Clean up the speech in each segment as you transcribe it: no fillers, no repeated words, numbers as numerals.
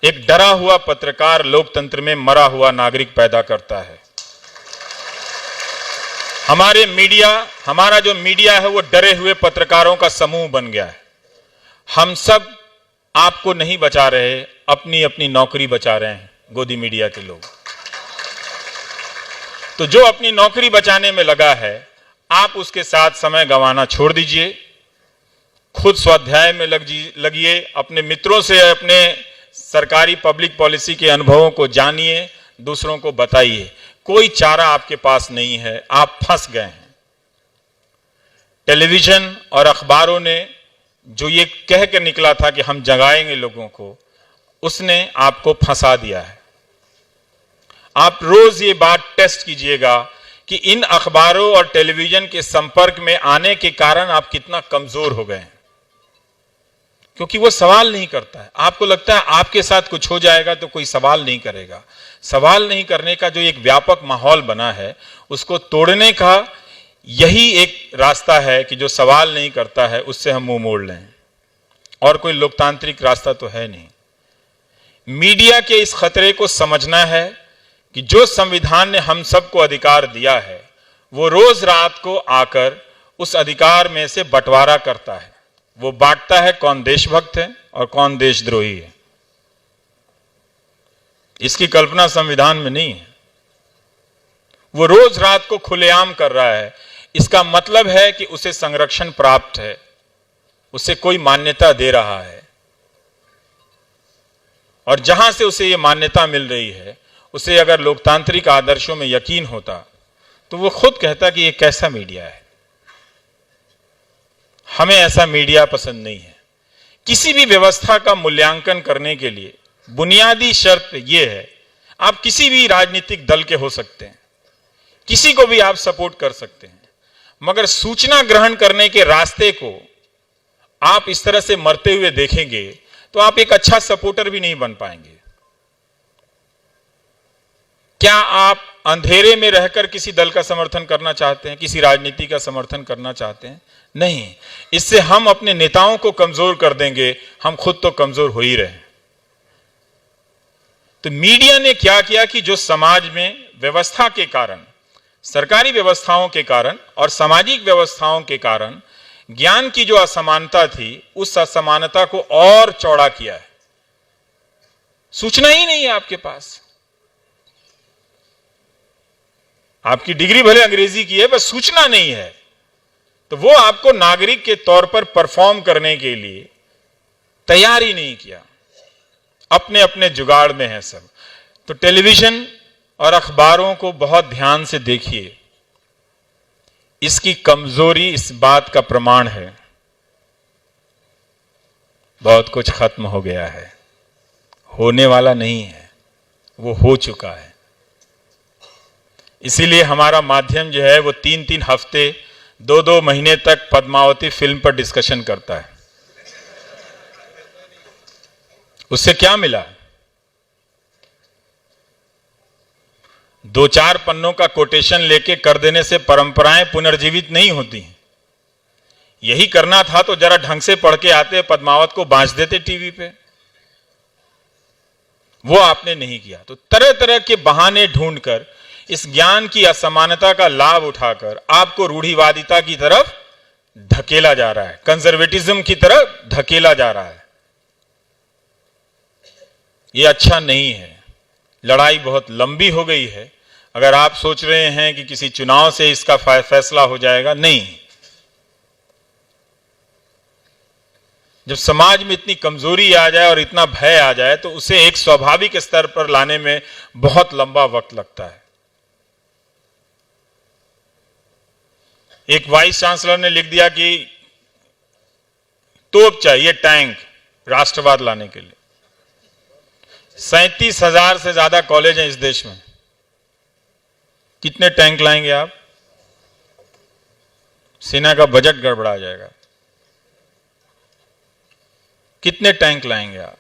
एक डरा हुआ पत्रकार लोकतंत्र में मरा हुआ नागरिक पैदा करता है। हमारा जो मीडिया है वो डरे हुए पत्रकारों का समूह बन गया है। हम सब आपको नहीं बचा रहे, अपनी अपनी नौकरी बचा रहे हैं गोदी मीडिया के लोग। तो जो अपनी नौकरी बचाने में लगा है, आप उसके साथ समय गंवाना छोड़ दीजिए, खुद स्वाध्याय में लगिए, अपने मित्रों से अपने सरकारी पब्लिक पॉलिसी के अनुभवों को जानिए, दूसरों को बताइए। कोई चारा आपके पास नहीं है, आप फंस गए हैं। टेलीविजन और अखबारों ने जो ये कह कर निकला था कि हम जगाएंगे लोगों को, उसने आपको फंसा दिया है। आप रोज ये बात टेस्ट कीजिएगा कि इन अखबारों और टेलीविजन के संपर्क में आने के कारण आप कितना कमजोर हो गए हैं, क्योंकि वो सवाल नहीं करता है। आपको लगता है आपके साथ कुछ हो जाएगा तो कोई सवाल नहीं करेगा। सवाल नहीं करने का जो एक व्यापक माहौल बना है, उसको तोड़ने का यही एक रास्ता है कि जो सवाल नहीं करता है उससे हम मुंह मोड़ लें, और कोई लोकतांत्रिक रास्ता तो है नहीं। मीडिया के इस खतरे को समझना है कि जो संविधान ने हम सबको अधिकार दिया है, वो रोज रात को आकर उस अधिकार में से बंटवारा करता है। वो बांटता है कौन देशभक्त है और कौन देशद्रोही है। इसकी कल्पना संविधान में नहीं है। वो रोज रात को खुलेआम कर रहा है। इसका मतलब है कि उसे संरक्षण प्राप्त है, उसे कोई मान्यता दे रहा है, और जहां से उसे ये मान्यता मिल रही है, उसे अगर लोकतांत्रिक आदर्शों में यकीन होता तो वो खुद कहता कि ये कैसा मीडिया है। हमें ऐसा मीडिया पसंद नहीं है। किसी भी व्यवस्था का मूल्यांकन करने के लिए बुनियादी शर्त यह है, आप किसी भी राजनीतिक दल के हो सकते हैं, किसी को भी आप सपोर्ट कर सकते हैं, मगर सूचना ग्रहण करने के रास्ते को आप इस तरह से मरते हुए देखेंगे तो आप एक अच्छा सपोर्टर भी नहीं बन पाएंगे। क्या आप अंधेरे में रहकर किसी दल का समर्थन करना चाहते हैं, किसी राजनीति का समर्थन करना चाहते हैं? नहीं। इससे हम अपने नेताओं को कमजोर कर देंगे, हम खुद तो कमजोर हो ही रहे हैं। तो मीडिया ने क्या किया कि जो समाज में व्यवस्था के कारण, सरकारी व्यवस्थाओं के कारण और सामाजिक व्यवस्थाओं के कारण ज्ञान की जो असमानता थी, उस असमानता को और चौड़ा किया है। सूचना ही नहीं है आपके पास। आपकी डिग्री भले अंग्रेजी की है, बस सूचना नहीं है, तो वो आपको नागरिक के तौर पर परफॉर्म करने के लिए तैयार ही नहीं किया। अपने अपने जुगाड़ में है सब। तो टेलीविजन और अखबारों को बहुत ध्यान से देखिए। इसकी कमजोरी इस बात का प्रमाण है, बहुत कुछ खत्म हो गया है, होने वाला नहीं है, वो हो चुका है। इसीलिए हमारा माध्यम जो है वो 3-3 हफ्ते 2-2 महीने तक पद्मावती फिल्म पर डिस्कशन करता है। उससे क्या मिला? 2-4 पन्नों का कोटेशन लेके कर देने से परंपराएं पुनर्जीवित नहीं होती। यही करना था तो जरा ढंग से पढ़ के आते, पद्मावत को बांच देते टीवी पे। वो आपने नहीं किया। तो तरह तरह के बहाने ढूंढकर इस ज्ञान की असमानता का लाभ उठाकर आपको रूढ़िवादिता की तरफ धकेला जा रहा है, कंजर्वेटिज्म की तरफ धकेला जा रहा है। ये अच्छा नहीं है। लड़ाई बहुत लंबी हो गई है। अगर आप सोच रहे हैं कि किसी चुनाव से इसका फैसला हो जाएगा, नहीं। जब समाज में इतनी कमजोरी आ जाए और इतना भय आ जाए तो उसे एक स्वाभाविक स्तर पर लाने में बहुत लंबा वक्त लगता है। एक वाइस चांसलर ने लिख दिया कि तोप चाहिए, टैंक, राष्ट्रवाद लाने के लिए। 37,000 से ज्यादा कॉलेज हैं इस देश में। कितने टैंक लाएंगे आप? सेना का बजट गड़बड़ा जाएगा। कितने टैंक लाएंगे आप?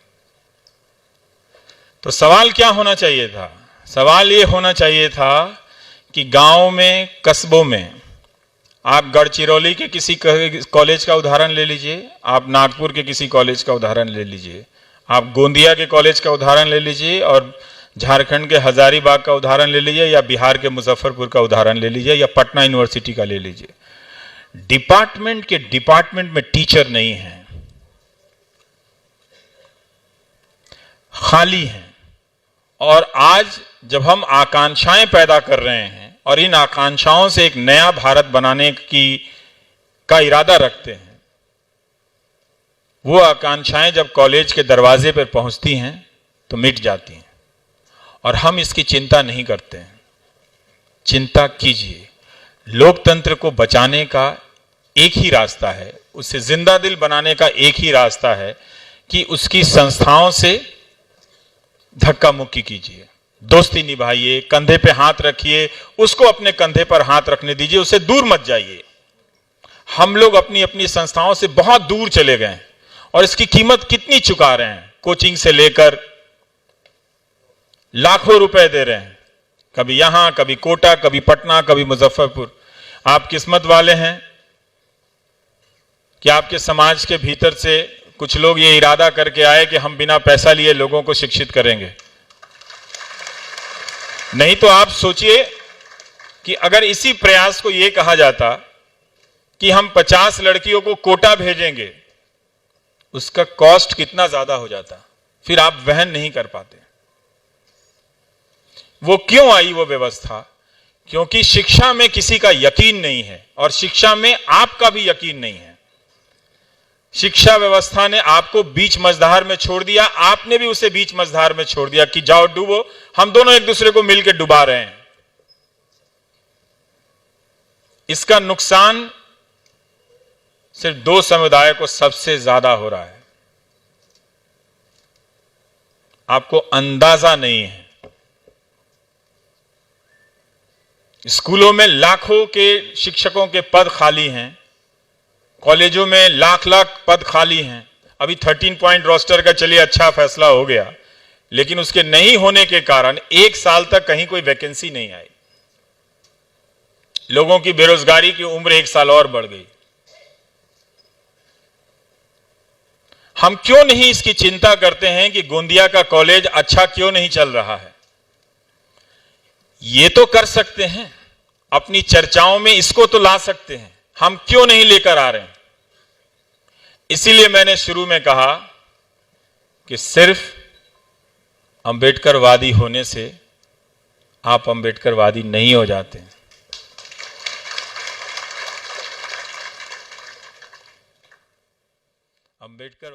तो सवाल क्या होना चाहिए था? सवाल ये होना चाहिए था कि गांव में, कस्बों में, आप गढ़चिरौली के किसी कॉलेज का उदाहरण ले लीजिए, आप नागपुर के किसी कॉलेज का उदाहरण ले लीजिए, आप गोंदिया के कॉलेज का उदाहरण ले लीजिए और झारखंड के हजारीबाग का उदाहरण ले लीजिए या बिहार के मुजफ्फरपुर का उदाहरण ले लीजिए या पटना यूनिवर्सिटी का ले लीजिए। डिपार्टमेंट में टीचर नहीं है, खाली हैं। और आज जब हम आकांक्षाएं पैदा कर रहे हैं और इन आकांक्षाओं से एक नया भारत बनाने का इरादा रखते हैं, वो आकांक्षाएं जब कॉलेज के दरवाजे पर पहुंचती हैं तो मिट जाती हैं और हम इसकी चिंता नहीं करते हैं। चिंता कीजिए। लोकतंत्र को बचाने का एक ही रास्ता है, उसे जिंदा दिल बनाने का एक ही रास्ता है कि उसकी संस्थाओं से धक्का मुक्की कीजिए, दोस्ती निभाइए, कंधे पे हाथ रखिए, उसको अपने कंधे पर हाथ रखने दीजिए, उससे दूर मत जाइए। हम लोग अपनी अपनी संस्थाओं से बहुत दूर चले गए और इसकी कीमत कितनी चुका रहे हैं। कोचिंग से लेकर लाखों रुपए दे रहे हैं, कभी यहां, कभी कोटा, कभी पटना, कभी मुजफ्फरपुर। आप किस्मत वाले हैं कि आपके समाज के भीतर से कुछ लोग ये इरादा करके आए कि हम बिना पैसा लिए लोगों को शिक्षित करेंगे। नहीं तो आप सोचिए कि अगर इसी प्रयास को यह कहा जाता कि हम 50 लड़कियों को कोटा भेजेंगे, उसका कॉस्ट कितना ज्यादा हो जाता, फिर आप वहन नहीं कर पाते। वो क्यों आई वो व्यवस्था? क्योंकि शिक्षा में किसी का यकीन नहीं है और शिक्षा में आपका भी यकीन नहीं है। शिक्षा व्यवस्था ने आपको बीच मझधार में छोड़ दिया, आपने भी उसे बीच मझधार में छोड़ दिया कि जाओ डूबो, हम दोनों एक दूसरे को मिलकर डुबा रहे हैं। इसका नुकसान सिर्फ दो समुदाय को सबसे ज्यादा हो रहा है, आपको अंदाजा नहीं है। स्कूलों में लाखों के शिक्षकों के पद खाली हैं, कॉलेजों में लाख लाख पद खाली हैं। अभी 13 पॉइंट रोस्टर का चलिए अच्छा फैसला हो गया, लेकिन उसके नहीं होने के कारण एक साल तक कहीं कोई वैकेंसी नहीं आई। लोगों की बेरोजगारी की उम्र एक साल और बढ़ गई। हम क्यों नहीं इसकी चिंता करते हैं कि गोंदिया का कॉलेज अच्छा क्यों नहीं चल रहा है? ये तो कर सकते हैं, अपनी चर्चाओं में इसको तो ला सकते हैं, हम क्यों नहीं लेकर आ रहे हैं? इसीलिए मैंने शुरू में कहा कि सिर्फ अंबेडकरवादी होने से आप अंबेडकरवादी नहीं हो जाते। अंबेडकर